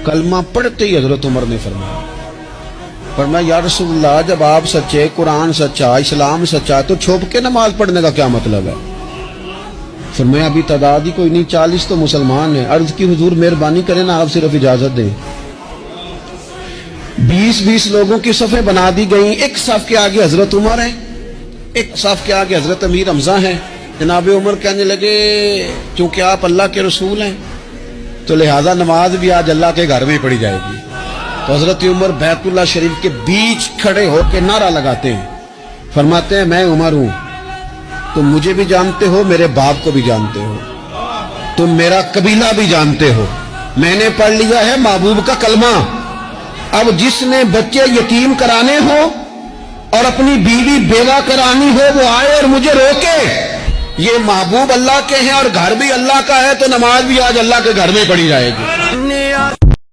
کلمہ پڑھتے ہی حضرت عمر نے فرمایا یا رسول اللہ جب آپ سچے، قرآن سچا، اسلام سچا، تو چھپ کے نماز پڑھنے کا کیا مطلب ہے؟ فرمایا ابھی تعداد ہی کوئی نہیں، 40 تو مسلمان ہیں۔ عرض کی حضور مہربانی کریں نا، آپ صرف اجازت دیں۔ 20 لوگوں کی صفیں بنا دی گئیں، ایک صف کے آگے حضرت عمر ہیں، ایک صف کے آگے حضرت امیر حمزہ ہیں۔ جناب عمر کہنے لگے چونکہ آپ اللہ کے رسول ہیں تو لہٰذا نماز بھی آج اللہ کے گھر میں پڑھی جائے گی۔ تو حضرت عمر بیت اللہ شریف کے بیچ کھڑے ہو کے نعرہ لگاتے ہیں، فرماتے ہیں میں عمر ہوں، تم مجھے بھی جانتے ہو، میرے باپ کو بھی جانتے ہو، تم میرا قبیلہ بھی جانتے ہو، میں نے پڑھ لیا ہے محبوب کا کلمہ۔ اب جس نے بچے یتیم کرانے ہو اور اپنی بیوی بیوہ کرانی ہو وہ آئے اور مجھے روکے، یہ محبوب اللہ کے ہیں اور گھر بھی اللہ کا ہے، تو نماز بھی آج اللہ کے گھر میں پڑھی جائے گی۔